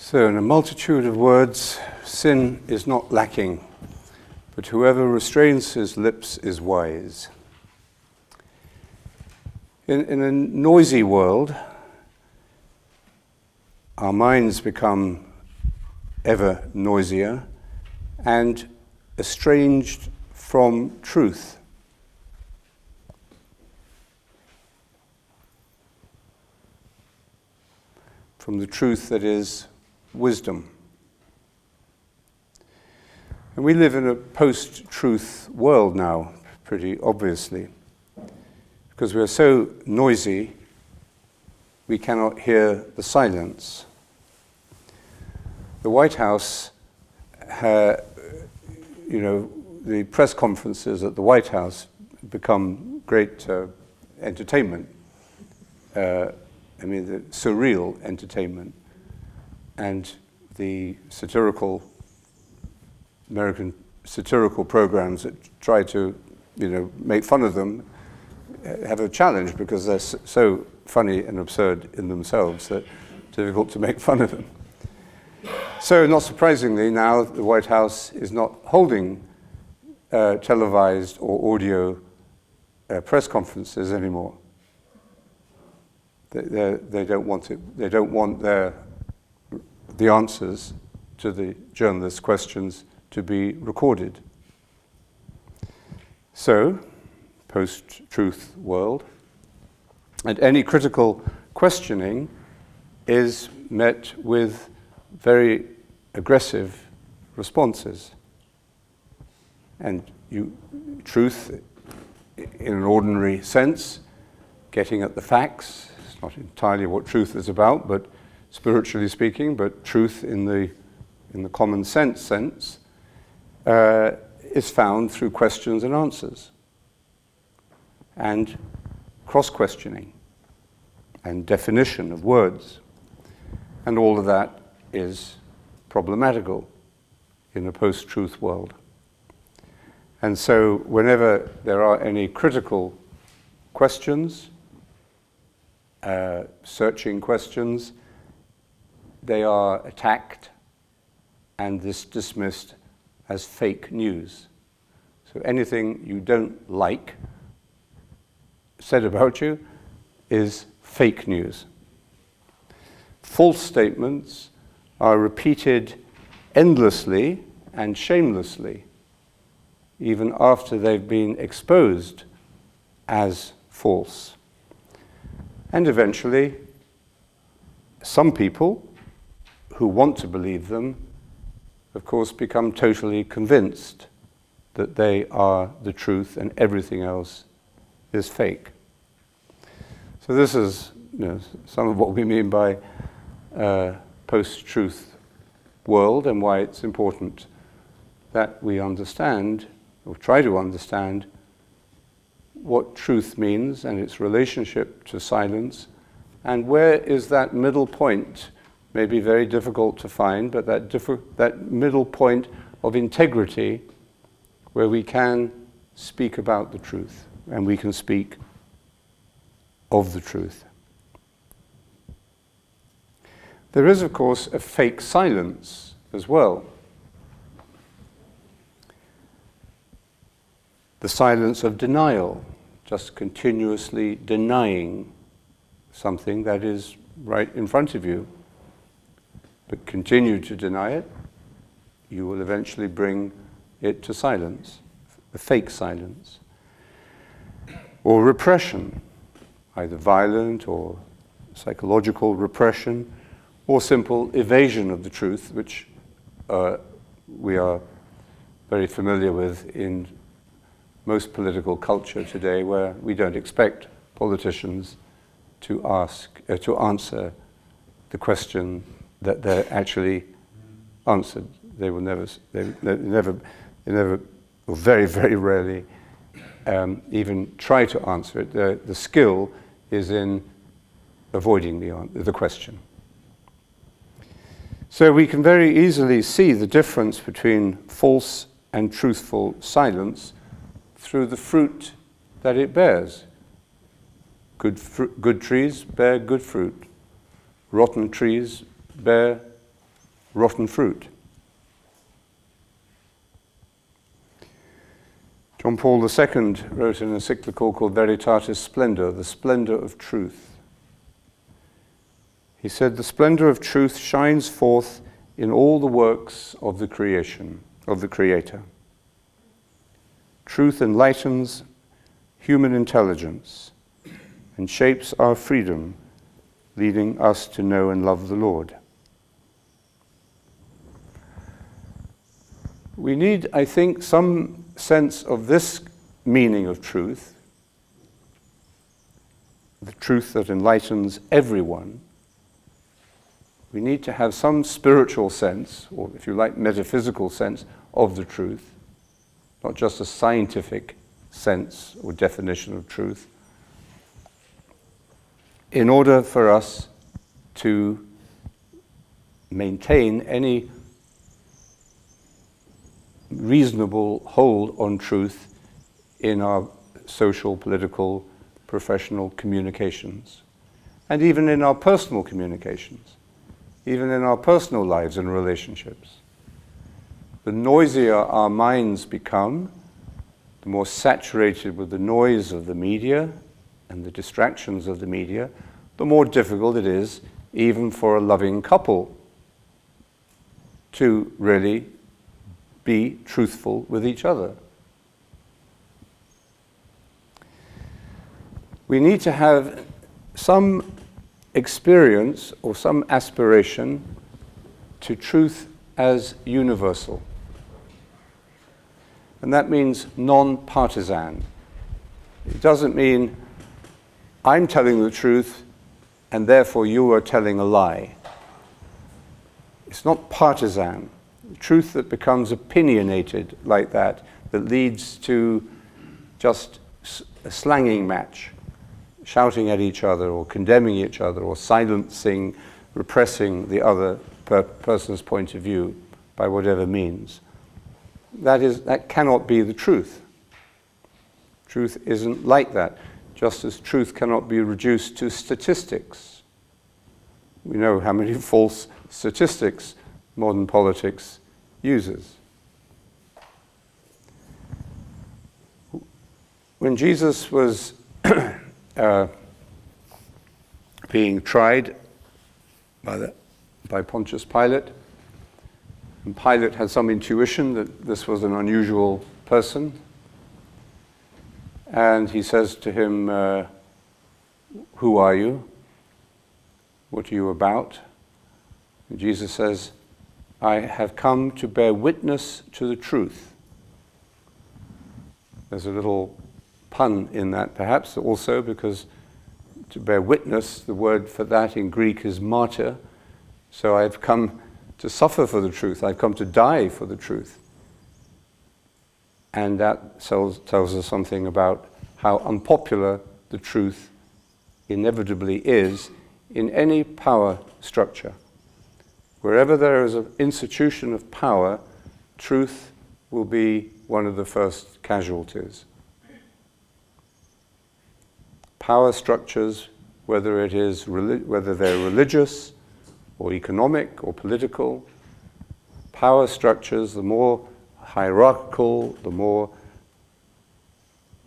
So, in a multitude of words, sin is not lacking, but whoever restrains his lips is wise. In a noisy world, our minds become ever noisier and estranged from truth. From the truth that is wisdom. And we live in a post-truth world now, pretty obviously, because we are so noisy, we cannot hear the silence. The White House, the press conferences at the White House become great entertainment. The surreal entertainment. And the American satirical programs that try to, make fun of them have a challenge because they're so funny and absurd in themselves that it's difficult to make fun of them. So, not surprisingly, now the White House is not holding televised or audio press conferences anymore. They don't want it. They don't want the answers to the journalists' questions to be recorded. So, post-truth world, and any critical questioning is met with very aggressive responses. And truth, in an ordinary sense, getting at the facts, it's not entirely what truth is about, but spiritually speaking, but truth in the common sense is found through questions and answers, and cross-questioning, and definition of words. And all of that is problematical in a post-truth world. And so whenever there are any critical questions, searching questions, they are attacked and dismissed as fake news. So anything you don't like said about you is fake news. False statements are repeated endlessly and shamelessly, even after they've been exposed as false. And eventually, some people who want to believe them, of course, become totally convinced that they are the truth and everything else is fake. So this is some of what we mean by post-truth world, and why it's important that we understand, or try to understand, what truth means and its relationship to silence, and where is that middle point. May be very difficult to find, but that middle point of integrity where we can speak about the truth and we can speak of the truth. There is, of course, a fake silence as well. The silence of denial, just continuously denying something that is right in front of you. But continue to deny it, you will eventually bring it to silence, a fake silence. Or repression, either violent or psychological repression, or simple evasion of the truth, which we are very familiar with in most political culture today, where we don't expect politicians to answer the question that they're actually answered. They never, or very, very rarely, even try to answer it. The skill is in avoiding the question. So we can very easily see the difference between false and truthful silence through the fruit that it bears. Good trees bear good fruit. Rotten trees bear rotten fruit. John Paul II wrote an encyclical called Veritatis Splendor, the splendor of truth. He said, the splendor of truth shines forth in all the works of the creation, of the Creator. Truth enlightens human intelligence and shapes our freedom, leading us to know and love the Lord. We need, I think, some sense of this meaning of truth, the truth that enlightens everyone. We need to have some spiritual sense, or if you like, metaphysical sense of the truth, not just a scientific sense or definition of truth, in order for us to maintain any reasonable hold on truth in our social, political, professional communications, and even in our personal communications, even in our personal lives and relationships. The noisier our minds become, the more saturated with the noise of the media and the distractions of the media, the more difficult it is even for a loving couple to really be truthful with each other. We need to have some experience or some aspiration to truth as universal. And that means non-partisan. It doesn't mean I'm telling the truth and therefore you are telling a lie. It's not partisan. Truth that becomes opinionated like that leads to just a slanging match, shouting at each other or condemning each other or silencing, repressing the other person's point of view by whatever means. That cannot be the truth. Truth isn't like that, just as truth cannot be reduced to statistics. We know how many false statistics modern politics uses. When Jesus was being tried by Pontius Pilate, and Pilate had some intuition that this was an unusual person, and he says to him, who are you? What are you about? And Jesus says, I have come to bear witness to the truth. There's a little pun in that perhaps also, because to bear witness, the word for that in Greek is martyr. So I've come to suffer for the truth. I've come to die for the truth. And that tells us something about how unpopular the truth inevitably is in any power structure. Wherever there is an institution of power, truth will be one of the first casualties. Power structures, whether they're religious or economic or political, power structures, the more hierarchical, the more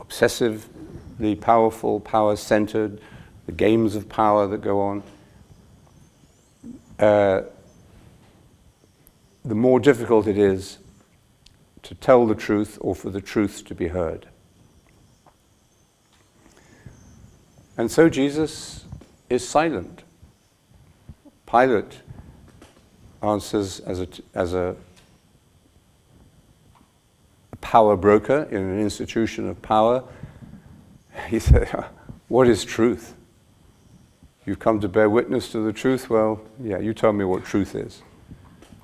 obsessively powerful, power-centered, the games of power that go on, the more difficult it is to tell the truth or for the truth to be heard. And so Jesus is silent. Pilate answers as a power broker in an institution of power. He said, what is truth? You've come to bear witness to the truth? Well, yeah, you tell me what truth is.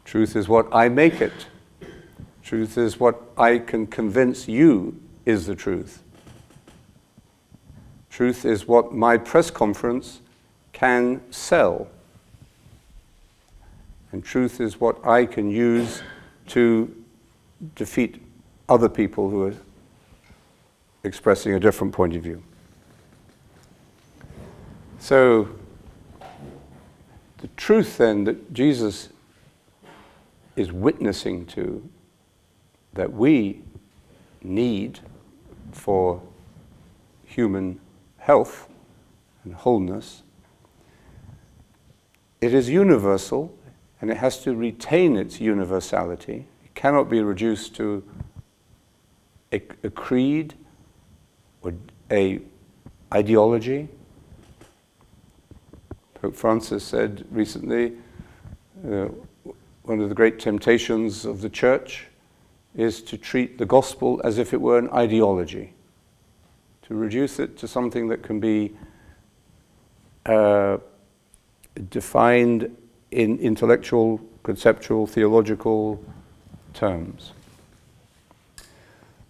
Truth is what I make it. Truth is what I can convince you is the truth. Truth is what my press conference can sell. And truth is what I can use to defeat other people who are expressing a different point of view. So, the truth then that Jesus is witnessing to, that we need for human health and wholeness, it is universal, and it has to retain its universality. It cannot be reduced to a creed or a ideology. Pope Francis said recently, one of the great temptations of the Church is to treat the gospel as if it were an ideology, to reduce it to something that can be defined in intellectual, conceptual, theological terms.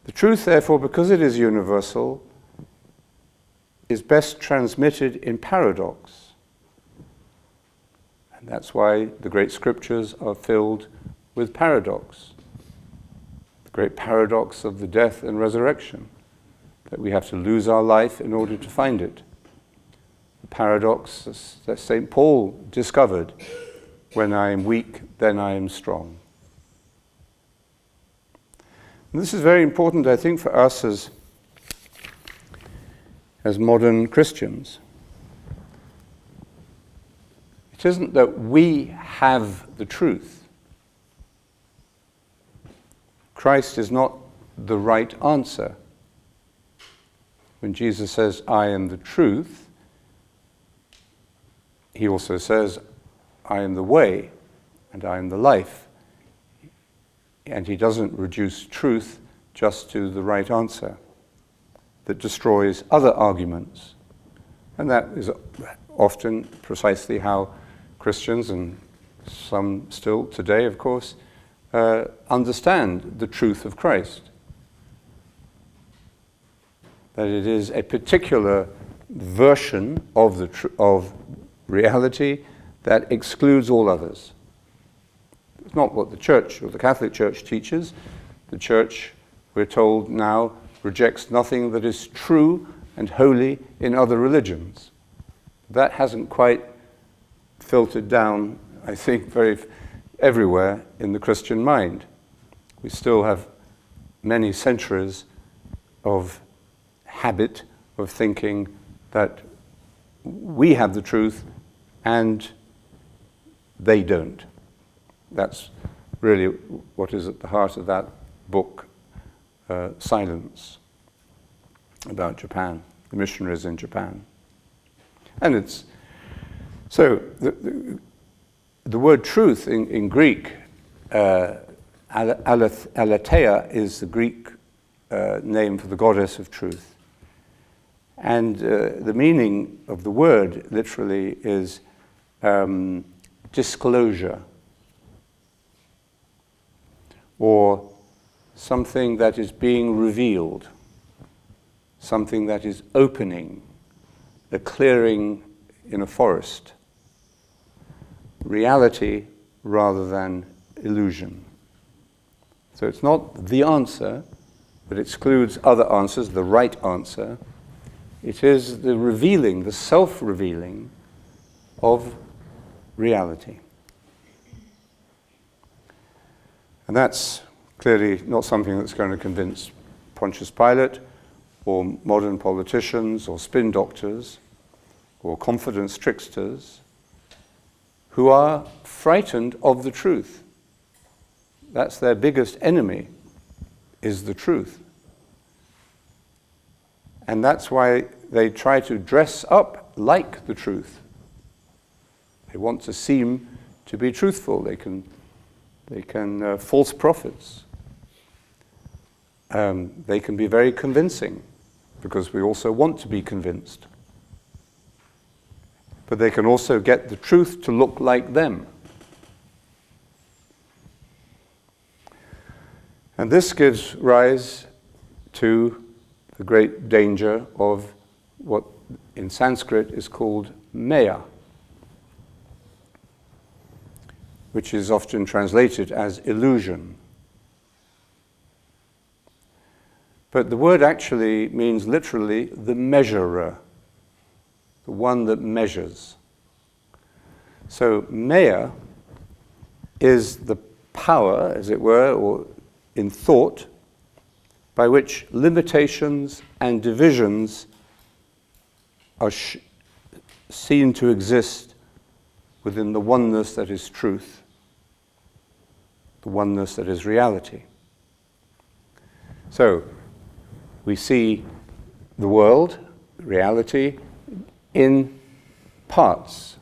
The truth, therefore, because it is universal, is best transmitted in paradox. And that's why the great scriptures are filled with paradox. The great paradox of the death and resurrection, that we have to lose our life in order to find it. The paradox that St. Paul discovered, when I am weak, then I am strong. And this is very important, I think, for us as modern Christians. It isn't that we have the truth. Christ is not the right answer. When Jesus says, I am the truth, he also says, I am the way and I am the life. And he doesn't reduce truth just to the right answer that destroys other arguments. And that is often precisely how Christians, and some still today, of course, understand the truth of Christ. That it is a particular version of of reality that excludes all others. It's not what the Church or the Catholic Church teaches. The Church, we're told now, rejects nothing that is true and holy in other religions. That hasn't quite filtered down, I think, everywhere in the Christian mind. We still have many centuries of habit of thinking that we have the truth and they don't. That's really what is at the heart of that book, Silence, about Japan, the missionaries in Japan. And it's, so the word truth in Greek, aletheia, is the Greek name for the goddess of truth. And the meaning of the word literally is disclosure, or something that is being revealed, something that is opening, a clearing in a forest. Reality rather than illusion. So it's not the answer that excludes other answers, the right answer. It is the revealing, the self-revealing of reality. And that's clearly not something that's going to convince Pontius Pilate or modern politicians or spin doctors or confidence tricksters who are frightened of the truth. That's their biggest enemy, is the truth. And that's why they try to dress up like the truth. They want to seem to be truthful. They can false prophets. They can be very convincing, because we also want to be convinced. But they can also get the truth to look like them. And this gives rise to the great danger of what in Sanskrit is called maya, which is often translated as illusion. But the word actually means literally the measurer, the one that measures. So maya is the power, as it were, or in thought, by which limitations and divisions are seen to exist within the oneness that is truth, the oneness that is reality. So, we see the world, reality, in parts,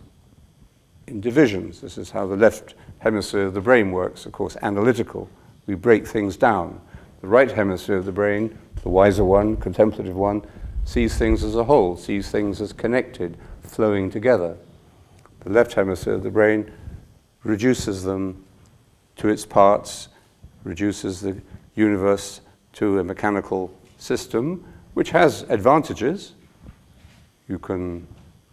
in divisions. This is how the left hemisphere of the brain works, of course, analytical. We break things down. The right hemisphere of the brain, the wiser one, contemplative one, sees things as a whole, sees things as connected, flowing together. The left hemisphere of the brain reduces them to its parts, reduces the universe to a mechanical system, which has advantages. You can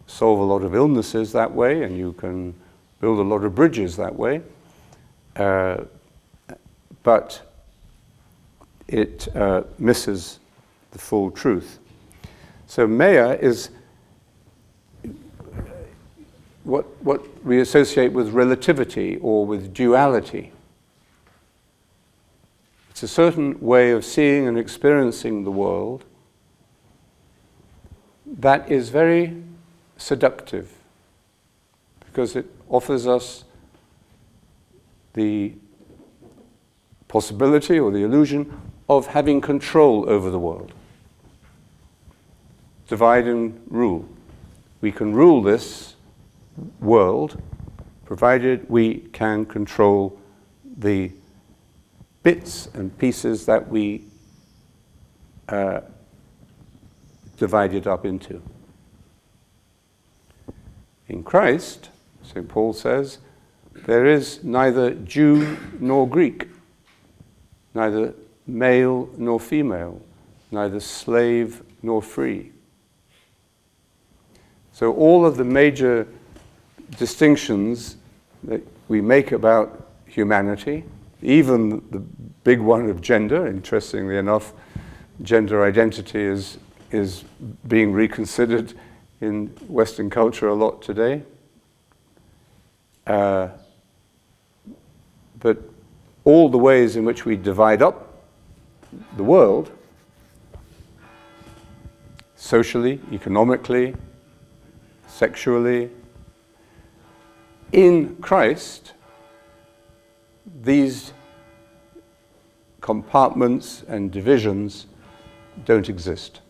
solve a lot of illnesses that way, and you can build a lot of bridges that way. But it misses the full truth. So Maya is what we associate with relativity or with duality. It's a certain way of seeing and experiencing the world that is very seductive, because it offers us the possibility or the illusion of having control over the world. Divide and rule. We can rule this world provided we can control the bits and pieces that we divide it up into. In Christ, St. Paul says, there is neither Jew nor Greek, neither male nor female, neither slave nor free. So all of the major distinctions that we make about humanity, even the big one of gender, interestingly enough, gender identity is being reconsidered in Western culture a lot today. But all the ways in which we divide up the world, socially, economically, sexually, in Christ, these compartments and divisions don't exist.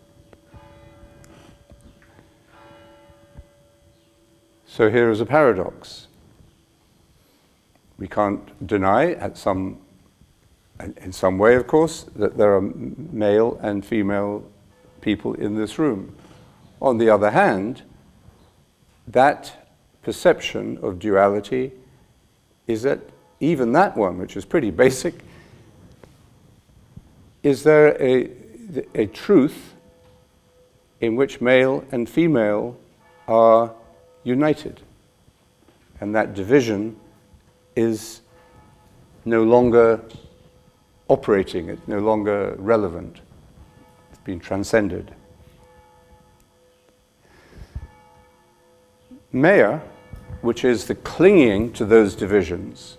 So here is a paradox. We can't deny in some way, of course, that there are male and female people in this room. On the other hand, that perception of duality is that even that one, which is pretty basic, is there a truth in which male and female are united, and that division is no longer operating, it's no longer relevant, it's been transcended. Maya, which is the clinging to those divisions,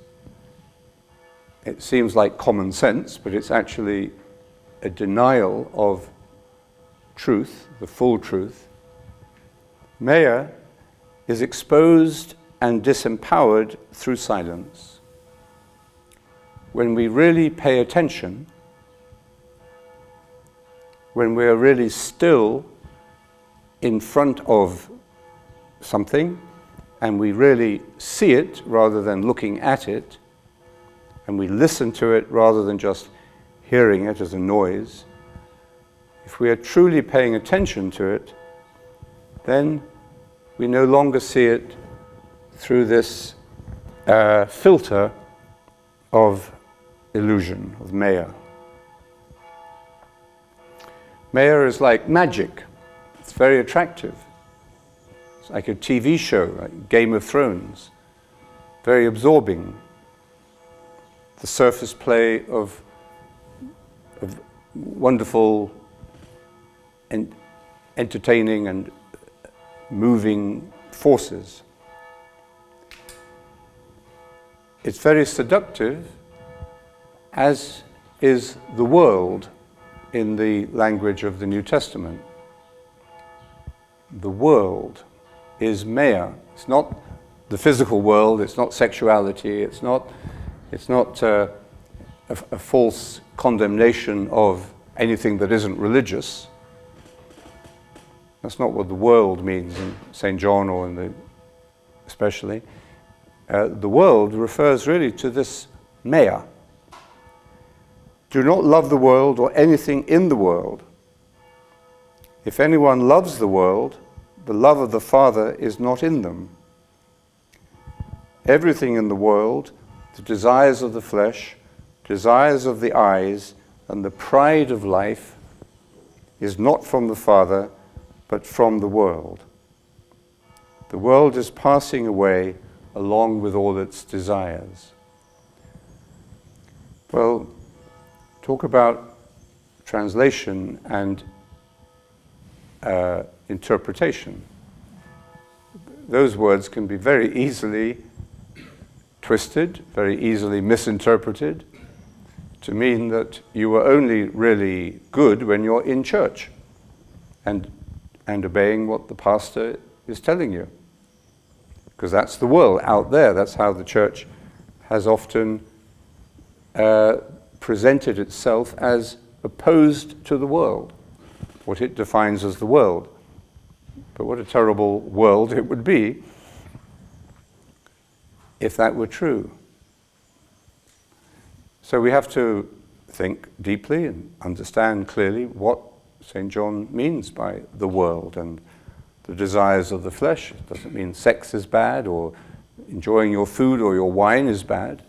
it seems like common sense, but it's actually a denial of truth, the full truth. Maya is exposed and disempowered through silence. When we really pay attention, when we are really still in front of something, and we really see it rather than looking at it, and we listen to it rather than just hearing it as a noise, if we are truly paying attention to it, then we no longer see it through this filter of illusion, of Maya. Maya is like magic. It's very attractive. It's like a TV show, like Game of Thrones. Very absorbing. The surface play of wonderful and entertaining and moving forces. it's very seductive, as is the world in the language of the New Testament. The world is maya. It's not the physical world, it's not sexuality, it's not a false condemnation of anything that isn't religious. That's not what the world means in St. John or in the especially. The world refers really to this maya. Do not love the world or anything in the world. If anyone loves the world, the love of the Father is not in them. Everything in the world, the desires of the flesh, desires of the eyes, and the pride of life, is not from the Father, but from the world. The world is passing away along with all its desires. Well, talk about translation and interpretation. Those words can be very easily twisted, very easily misinterpreted, to mean that you are only really good when you're in church and obeying what the pastor is telling you. Because that's the world out there. That's how the church has often presented itself as opposed to the world, what it defines as the world. But what a terrible world it would be if that were true. So we have to think deeply and understand clearly what St. John means by the world and the desires of the flesh. It doesn't mean sex is bad, or enjoying your food or your wine is bad.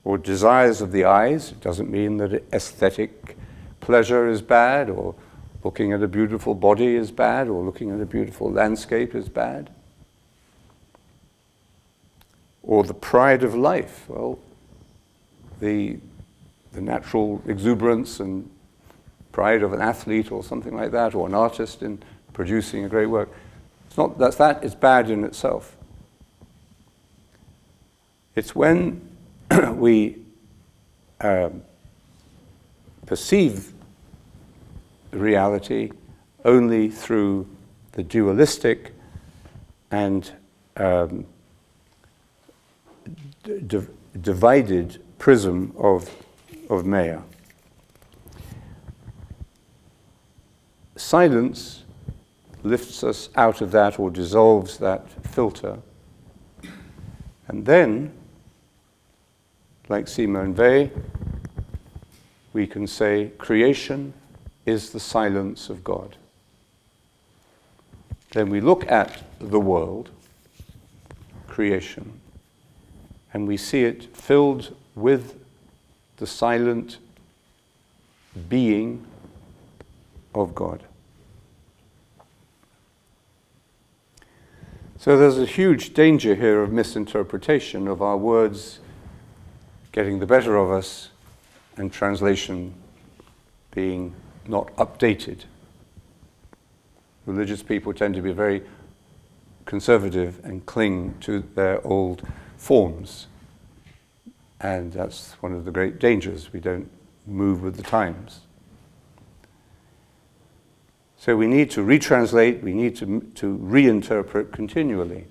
Or desires of the eyes. It doesn't mean that aesthetic pleasure is bad, or looking at a beautiful body is bad, or looking at a beautiful landscape is bad. Or the pride of life. Well, the natural exuberance and pride of an athlete or something like that, or an artist in producing a great work. It's not that is bad in itself. It's when we perceive reality only through the dualistic and divided prism of Maya. Silence lifts us out of that, or dissolves that filter. And then, like Simone Weil, we can say creation is the silence of God. Then we look at the world, creation, and we see it filled with the silent being of God. So there's a huge danger here of misinterpretation, of our words getting the better of us and translation being not updated. Religious people tend to be very conservative and cling to their old forms. And that's one of the great dangers. We don't move with the times. So we need to retranslate, we need to reinterpret continually.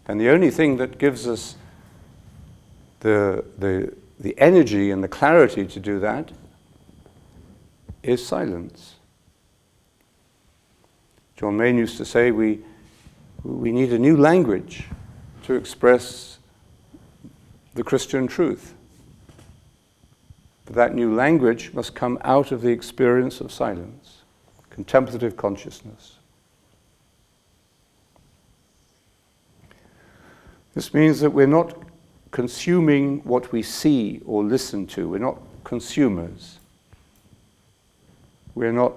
And the only thing that gives us the energy and the clarity to do that is silence. John Main used to say we need a new language to express the Christian truth. But that new language must come out of the experience of silence, contemplative consciousness. This means that we're not consuming what we see or listen to. We're not consumers. We're not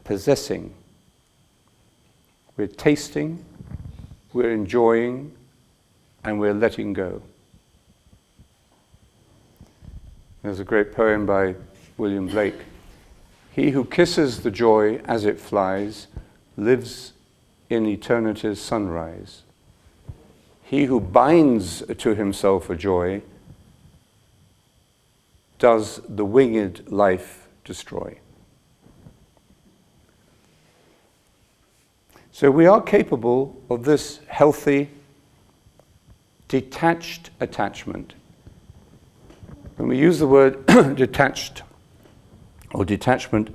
possessing. We're tasting, we're enjoying, and we're letting go. There's a great poem by William Blake. He who kisses the joy as it flies lives in eternity's sunrise. He who binds to himself a joy does the winged life destroy. So we are capable of this healthy, detached attachment. When we use the word detached or detachment,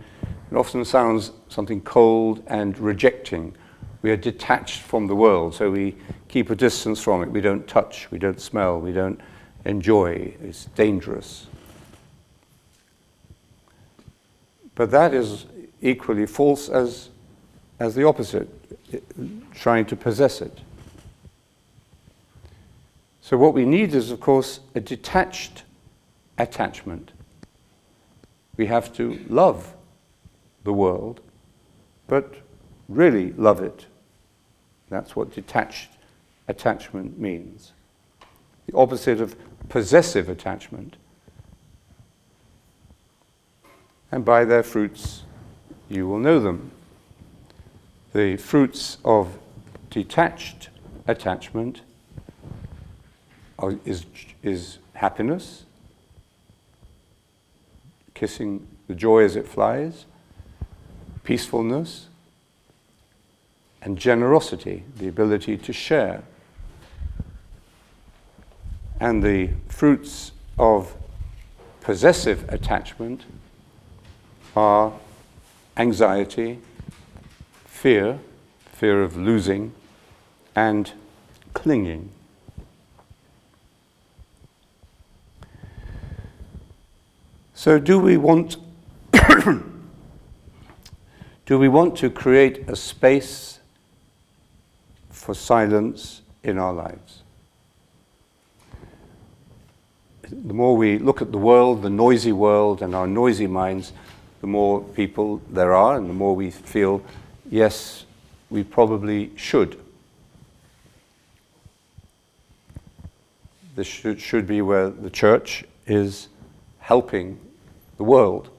it often sounds something cold and rejecting. We are detached from the world, so we keep a distance from it. We don't touch, we don't smell, we don't enjoy. It's dangerous. But that is equally false as the opposite, trying to possess it. So what we need is, of course, a detached attachment. We have to love the world, but really love it. That's what detached attachment means. The opposite of possessive attachment. And by their fruits you will know them. The fruits of detached attachment is happiness, kissing the joy as it flies, peacefulness, and generosity, the ability to share. And the fruits of possessive attachment are anxiety, fear of losing, and clinging. So do we want to create a space for silence in our lives? The more we look at the world, the noisy world, and our noisy minds, the more people there are, and the more we feel, yes, we probably should. This should be where the church is helping the world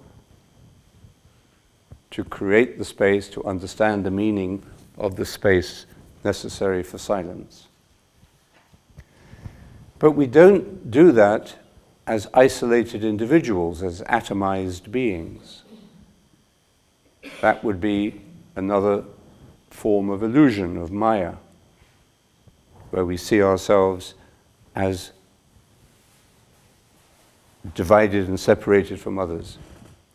to create the space, to understand the meaning of the space necessary for silence. But we don't do that as isolated individuals, as atomized beings. That would be another form of illusion, of Maya, where we see ourselves as divided and separated from others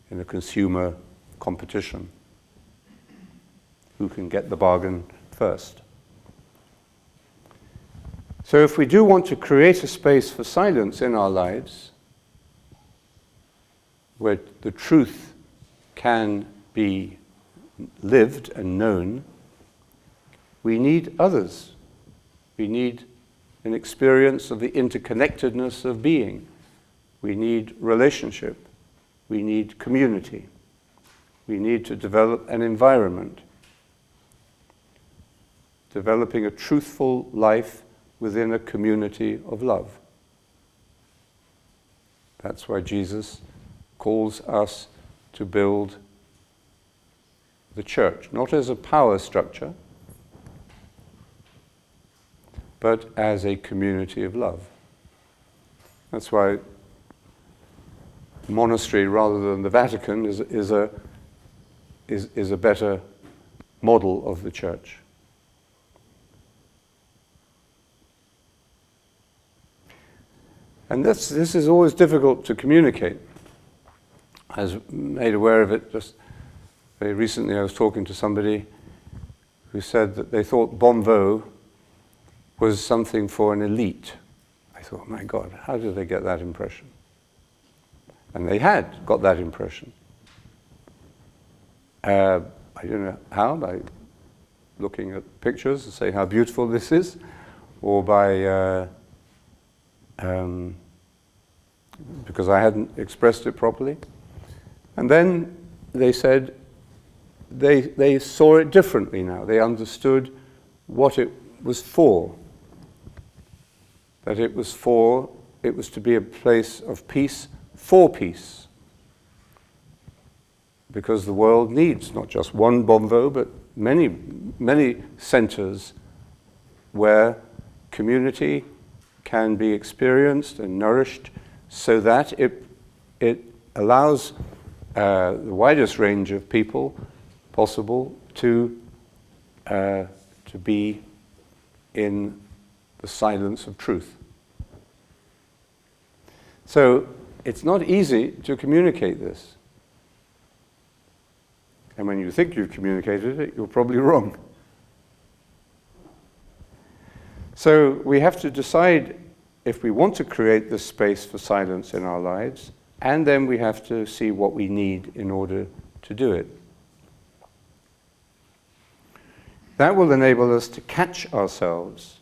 in a consumer competition. Who can get the bargain first? So if we do want to create a space for silence in our lives, where the truth can be lived and known, we need others. We need an experience of the interconnectedness of being. We need relationship. We need community. We need to develop an environment. Developing a truthful life within a community of love. That's why Jesus calls us to build the church, not as a power structure, but as a community of love. That's why monastery rather than the Vatican is a better model of the church. And this is always difficult to communicate. I was made aware of it just very recently. I was talking to somebody who said that they thought bon mot was something for an elite. I thought, my God, how did they get that impression? And they had got that impression. I don't know how, by looking at pictures and saying how beautiful this is, or by because I hadn't expressed it properly. And then they said they saw it differently now. They understood what it was for. That it was to be a place of peace for peace. Because the world needs not just one bon mot, but many, many centers where community can be experienced and nourished so that it allows the widest range of people possible to be in the silence of truth. So it's not easy to communicate this. And when you think you've communicated it, you're probably wrong. So we have to decide if we want to create this space for silence in our lives, and then we have to see what we need in order to do it. That will enable us to catch ourselves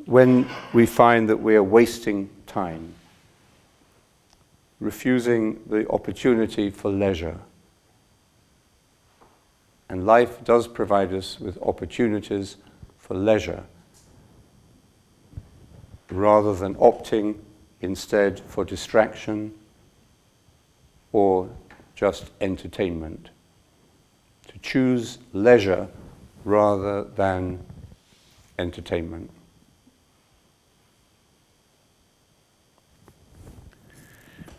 when we find that we are wasting time, refusing the opportunity for leisure. And life does provide us with opportunities for leisure, rather than opting instead for distraction or just entertainment. To choose leisure rather than entertainment.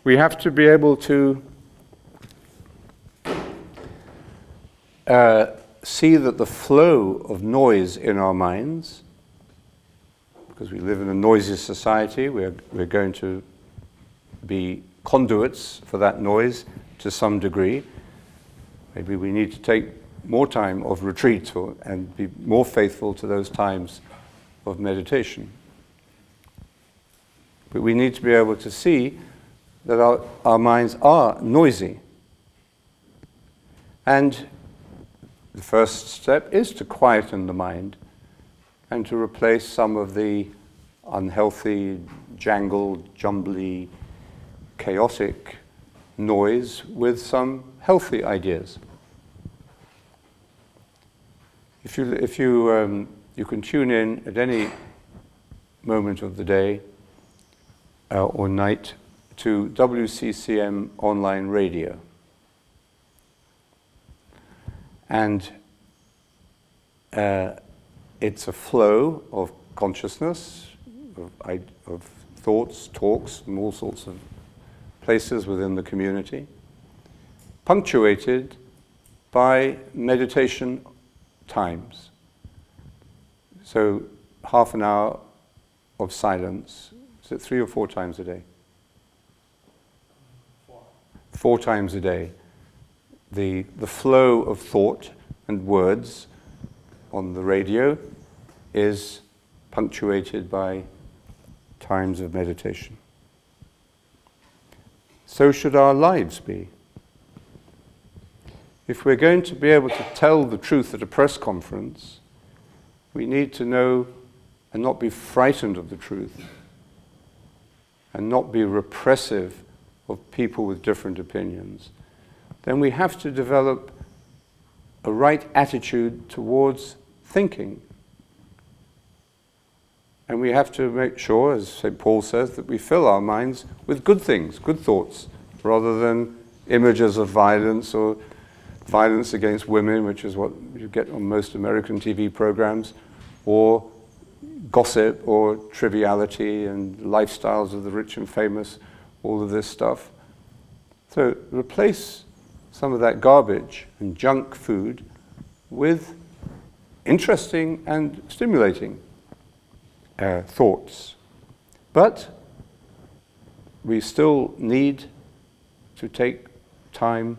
We have to be able to see that the flow of noise in our minds, because we live in a noisy society, we're going to be conduits for that noise to some degree. Maybe we need to take more time of retreat and be more faithful to those times of meditation. But we need to be able to see that our minds are noisy. And the first step is to quieten the mind and to replace some of the unhealthy, jangled, jumbly, chaotic noise with some healthy ideas. If you can tune in at any moment of the day or night to WCCM online radio, and it's a flow of consciousness, of thoughts, talks from all sorts of places within the community, punctuated by meditation times. So half an hour of silence. Is it 3 or 4 times a day? 4 times a day. The flow of thought and words on the radio is punctuated by times of meditation. So should our lives be. If we're going to be able to tell the truth at a press conference, we need to know and not be frightened of the truth, and not be repressive of people with different opinions. Then we have to develop a right attitude towards thinking. And we have to make sure, as St. Paul says, that we fill our minds with good things, good thoughts, rather than images of violence or violence against women, which is what you get on most American TV programs, or gossip or triviality and lifestyles of the rich and famous, all of this stuff. So replace some of that garbage and junk food with interesting and stimulating thoughts. But we still need to take time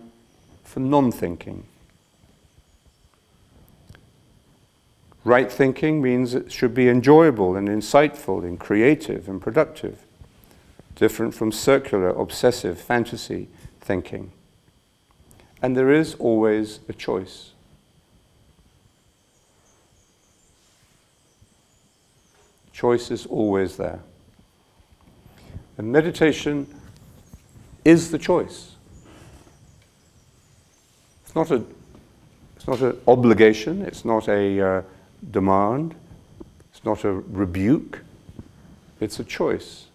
for non-thinking. Right thinking means it should be enjoyable and insightful and creative and productive, different from circular, obsessive, fantasy thinking. And there is always a choice. Choice is always there. And meditation is the choice. It's not an obligation, it's not a demand, it's not a rebuke, it's a choice.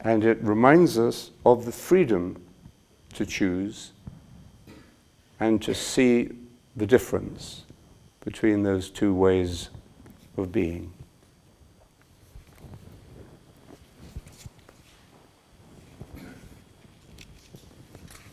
And it reminds us of the freedom to choose and to see the difference between those two ways of being.